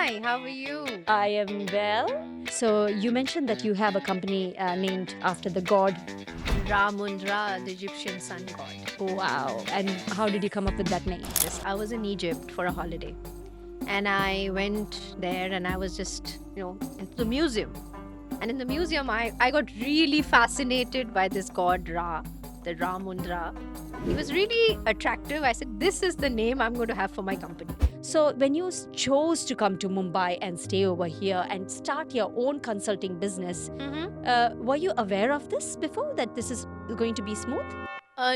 Hi, how are you? I am well. So you mentioned that you have a company named after the god. Ramundra, the Egyptian sun god. Wow. And how did you come up with that name? Yes, I was in Egypt for a holiday. And I went there and I was just, into the museum. And in the museum, I got really fascinated by this god Ra, the Ramundra. He was really attractive. I said, this is the name I'm going to have for my company. So when you chose to come to Mumbai and stay over here and start your own consulting business, were you aware of this before, that this is going to be smooth?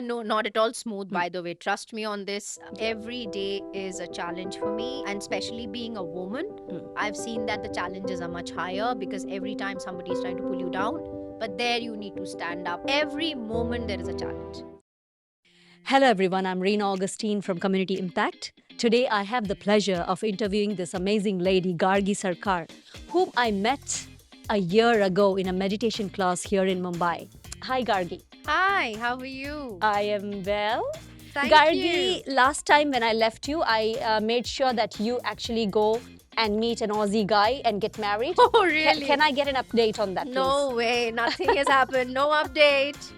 No, not at all smooth, Hmm. by the way. Trust me on this. Every day is a challenge for me, and especially being a woman, I've seen that the challenges are much higher because every time somebody is trying to pull you down, but there you need to stand up. Every moment there is a challenge. Hello, everyone. I'm Reena Augustine from Community Impact. Today, I have the pleasure of interviewing this amazing lady, Gargi Sarkar, whom I met a year ago in a meditation class here in Mumbai. Hi, Gargi. Hi, how are you? I am well. Thank Gargi, you. last time when I left you, I made sure that you actually go and meet an Aussie guy and get married. Oh, really? Can I get an update on that, please? No way. Nothing has happened. No update.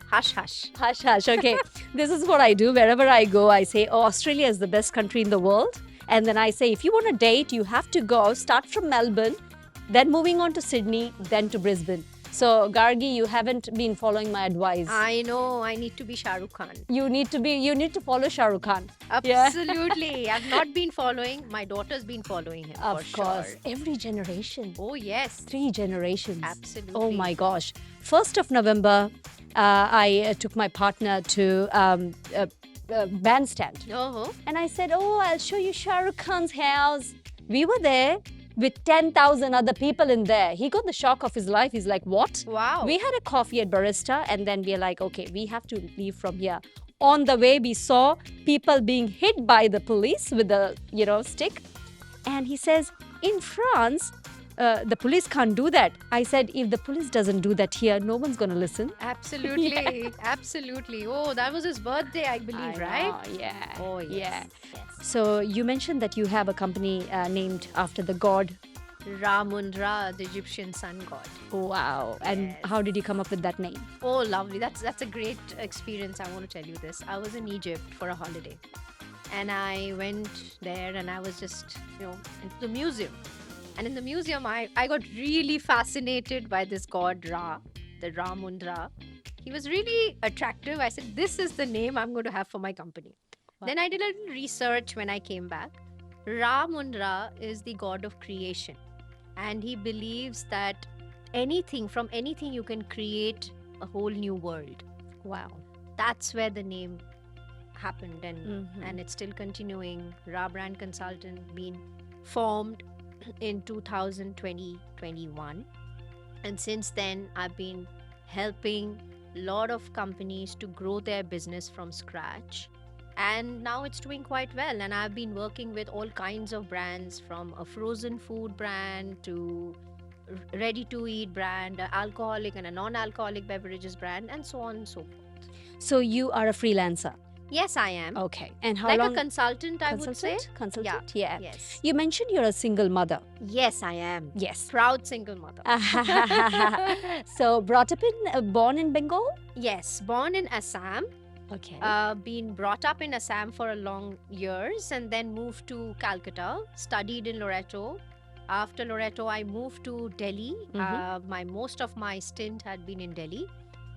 Hush, hush. Hush, hush. Okay. This is what I do. Wherever I go, I say, oh, Australia is the best country in the world. And then I say, if you want to date, you have to go, start from Melbourne, then moving on to Sydney, then to Brisbane. So, Gargi, you haven't been following my advice. I know. I need to be Shah Rukh Khan. You need to follow Shah Rukh Khan. Absolutely. I've not been following. My daughter's been following him. Of for course. Sure. Every generation. Oh, yes. 3 generations. Absolutely. Oh my gosh. 1st of November, I took my partner to a bandstand. Oh, And I said, oh, I'll show you Shah Rukh Khan's house. We were there with 10,000 other people in there. He got the shock of his life. He's like, what? wow. We had a coffee at Barista, and then we're like, okay, we have to leave from here. On the way, we saw people being hit by the police with a, stick. And he says, in France, the police can't do that. I said, if the police doesn't do that here, no one's going to listen. Absolutely. Absolutely. Oh, that was his birthday, I believe, right? Yeah. Oh, yes. Yeah. Yes. So you mentioned that you have a company named after the god. Ramundra, the Egyptian sun god. Wow. And Yes. how did you come up with that name? Oh, lovely. That's a great experience. I want to tell you this. I was in Egypt for a holiday. And I went there and I was just, into the museum. And in the museum, I got really fascinated by this god Ra, the Ramundra. He was really attractive. I said, this is the name I'm going to have for my company. Wow. Then I did a little research when I came back. Ramundra is the god of creation. And he believes that from anything, you can create a whole new world. Wow. That's where the name happened. And Mhm. and it's still continuing. Ra Brand Consultant being formed in 2020-21, and since then I've been helping a lot of companies to grow their business from scratch, and now it's doing quite well. And I've been working with all kinds of brands, from a frozen food brand to ready to eat brand, an alcoholic and a non-alcoholic beverages brand, and so on and so forth. So you are a freelancer. Yes, I am. Okay. And how Like long? a consultant, I would say. Consultant? Yeah. Yes. You mentioned you're a single mother. Yes, I am. Yes. Proud single mother. So born in Bengal? Yes, born in Assam, Okay. been brought up in Assam for a long years, and then moved to Calcutta, studied in Loreto. After Loreto, I moved to Delhi. Most of my stint had been in Delhi.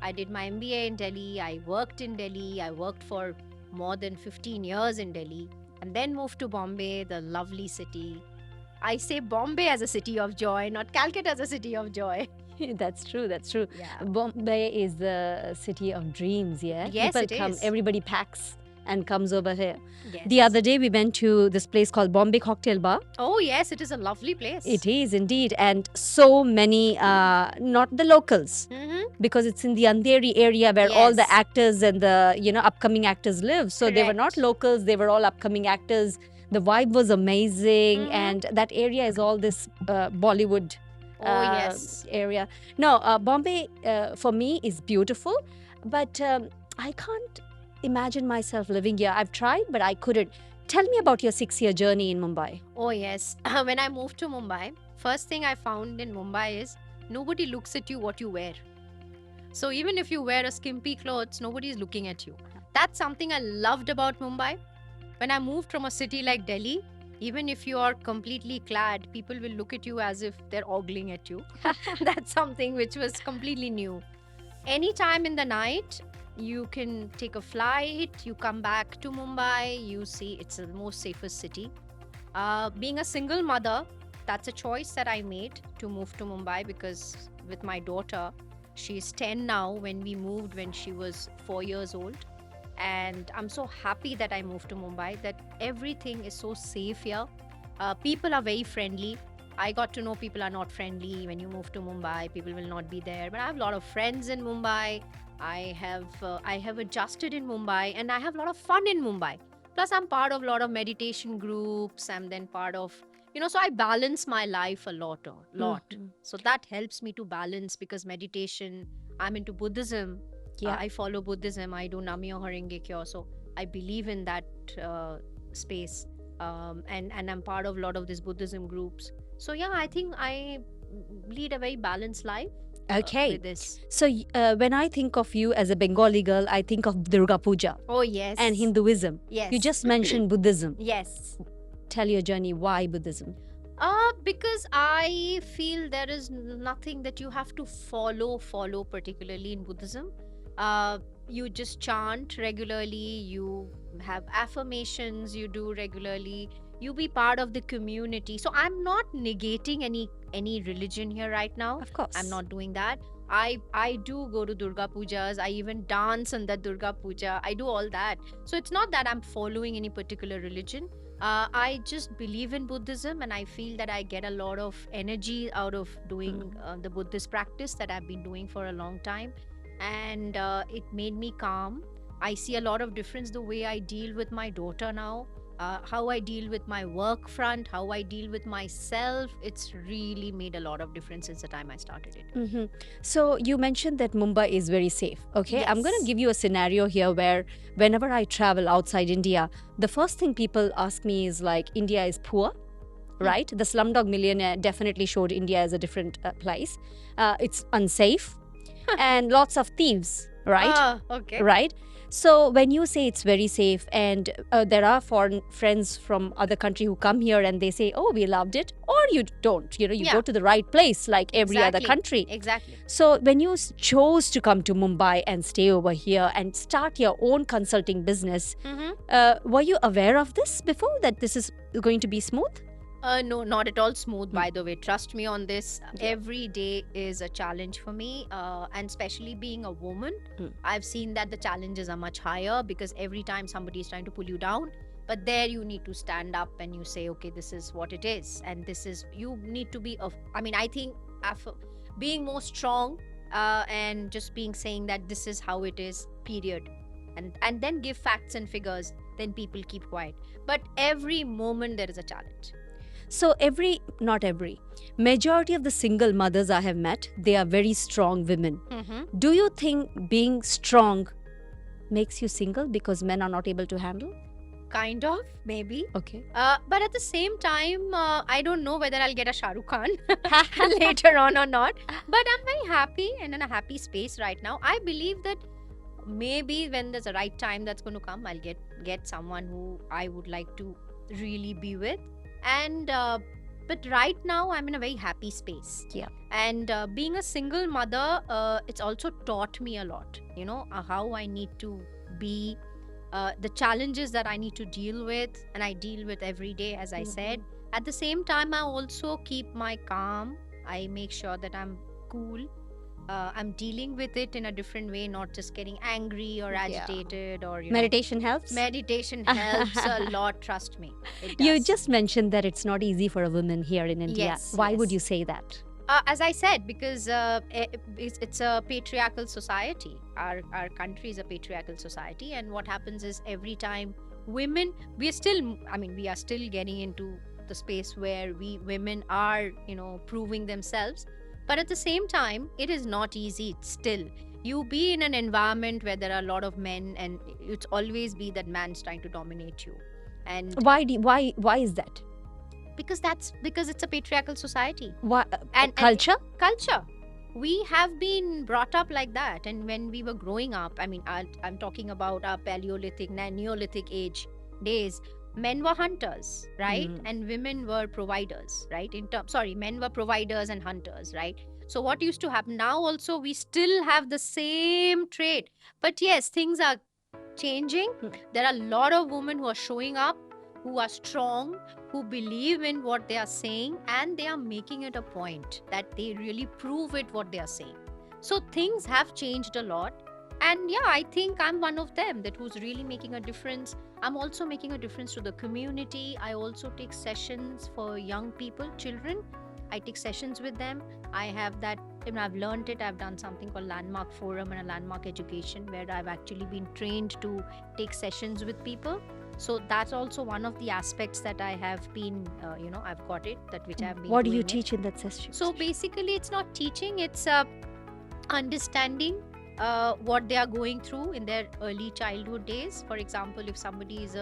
I did my MBA in Delhi. I worked in Delhi. I worked for more than 15 years in Delhi, and then moved to Bombay, the lovely city. I say Bombay as a city of joy, not Calcutta as a city of joy. That's true. That's true. Yeah. Bombay is the city of dreams, yeah? Yes, People it come, is. everybody packs and comes over here. Yes. The other day, we went to this place called Bombay Cocktail Bar. Oh, yes, it is a lovely place. It is indeed. And so many, not the locals, because it's in the Andheri area where all the Yes. actors and the upcoming actors live. So they were not Correct. locals, they were all upcoming actors. The vibe was amazing, Mhm. and that area is all this Bollywood Oh, yes. area. No, Bombay for me is beautiful, but I can't imagine myself living here. I've tried, but I couldn't. Tell me about your 6-year journey in Mumbai. Oh, yes. When I moved to Mumbai, first thing I found in Mumbai is nobody looks at you what you wear. So even if you wear a skimpy clothes, nobody is looking at you. That's something I loved about Mumbai. When I moved from a city like Delhi, even if you are completely clad, people will look at you as if they're ogling at you. That's something which was completely new. Anytime in the night, you can take a flight, you come back to Mumbai, you see it's the most safest city. Being a single mother, that's a choice that I made to move to Mumbai because with my daughter, she's 10 now. When we moved, when she was 4 years old, and I'm so happy that I moved to Mumbai, that everything is so safe here. People are very friendly. I got to know people are not friendly when you move to Mumbai. People will not be there. But I have a lot of friends in Mumbai. I have adjusted in Mumbai, and I have a lot of fun in Mumbai. Plus, I'm part of a lot of meditation groups. I'm then part of, so I balance my life a lot. Mhm. So that helps me to balance because meditation, I'm into Buddhism. Yeah. I follow Buddhism. I do Namyo Horenge Kyo. So I believe in that space. And I'm part of a lot of these Buddhism groups. So yeah, I think I lead a very balanced life Okay. with this. So when I think of you as a Bengali girl, I think of Durga Puja Oh, yes. and Hinduism. Yes. You just mentioned Buddhism. Yes. Tell your journey. Why Buddhism? Because I feel there is nothing that you have to follow, particularly in Buddhism. You just chant regularly, you have affirmations you do regularly, you be part of the community. So I'm not negating any religion here right now. Of course. I'm not doing that. I do go to Durga Pujas. I even dance on that Durga Puja. I do all that. So it's not that I'm following any particular religion. I just believe in Buddhism, and I feel that I get a lot of energy out of doing the Buddhist practice that I've been doing for a long time. And it made me calm. I see a lot of difference the way I deal with my daughter now. How I deal with my work front, how I deal with myself. It's really made a lot of difference since the time I started it. Mm-hmm. So you mentioned that Mumbai is very safe. Okay, I'm going to Yes. give you a scenario here where whenever I travel outside India, the first thing people ask me is like, India is poor, right? The Slumdog Millionaire definitely showed India as a different place. It's unsafe and lots of thieves, right? Ah, okay. Right. So when you say it's very safe, and there are foreign friends from other country who come here and they say, oh, we loved it, or you don't, you Yeah. go to the right place like every other Exactly. country. Exactly. So when you chose to come to Mumbai and stay over here and start your own consulting business, were you aware of this before, that this is going to be smooth? No, not at all smooth, by the way. Trust me on this. Yeah. Every day is a challenge for me. And especially being a woman, Mm. I've seen that the challenges are much higher because every time somebody is trying to pull you down. But there you need to stand up and you say, okay, this is what it is. And you need to be, I think being more strong and just saying that this is how it is, period. And then give facts and figures, then people keep quiet. But every moment there is a challenge. So not every, majority of the single mothers I have met, they are very strong women. Do you think being strong makes you single because men are not able to handle? Kind of, maybe. Okay. But at the same time, I don't know whether I'll get a Shah Rukh Khan later on or not. But I'm very happy and in a happy space right now. I believe that maybe when there's a right time that's going to come, I'll get someone who I would like to really be with. And but right now I'm in a very happy space. Yeah. And being a single mother, it's also taught me a lot. How I need to be. The challenges that I need to deal with, and I deal with every day, as I said. At the same time, I also keep my calm. I make sure that I'm cool. I'm dealing with it in a different way, not just getting angry or Yeah. agitated or Meditation helps? Meditation helps a lot. Trust me, it You does. just mentioned that it's not easy for a woman here in India. Yes, Why would yes. you say that? As I said, because it's a patriarchal society. Our country is a patriarchal society, and what happens is every time women, we are still getting into the space where we women are, proving themselves. But at the same time, it is not easy still. You be in an environment where there are a lot of men, and it's always be that man's trying to dominate you. And Why is that? because it's a patriarchal society. Why And culture? culture, we have been brought up like that. And when we were growing up, I mean, I'm talking about our Paleolithic, Neolithic age days, men were hunters, right? Mm. And women were providers, right? Men were providers and hunters, right? So what used to happen now also, we still have the same trait. But yes, things are changing. Hmm. There are a lot of women who are showing up, who are strong, who believe in what they are saying, and they are making it a point that they really prove it what they are saying. So things have changed a lot. And yeah, I think I'm one of them that who's really making a difference. I'm also making a difference to the community. I also take sessions for young people, children. I take sessions with them. I have that, I've learned it. I've done something called Landmark Forum and a Landmark Education, where I've actually been trained to take sessions with people. So that's also one of the aspects that I have been, I've got it, that which I've been What do you doing it. teach in that session? So basically, it's not teaching, it's understanding what they are going through in their early childhood days. For example, if somebody is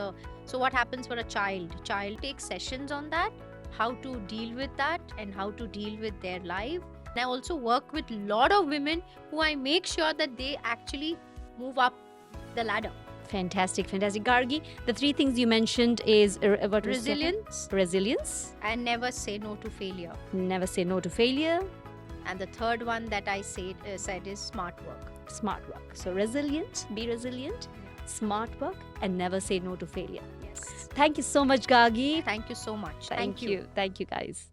so what happens for a child takes sessions on that, how to deal with that and how to deal with their life. And I also work with a lot of women who I make sure that they actually move up the ladder. Fantastic. Gargi, the three things you mentioned is what was the second? Resilience, And never say no to failure. never say no to failure, And the third one that I said is smart work. smart work. So be resilient, smart work, and never say no to failure. Yes. Thank you so much, Gargi. Thank you so much. Thank you, guys.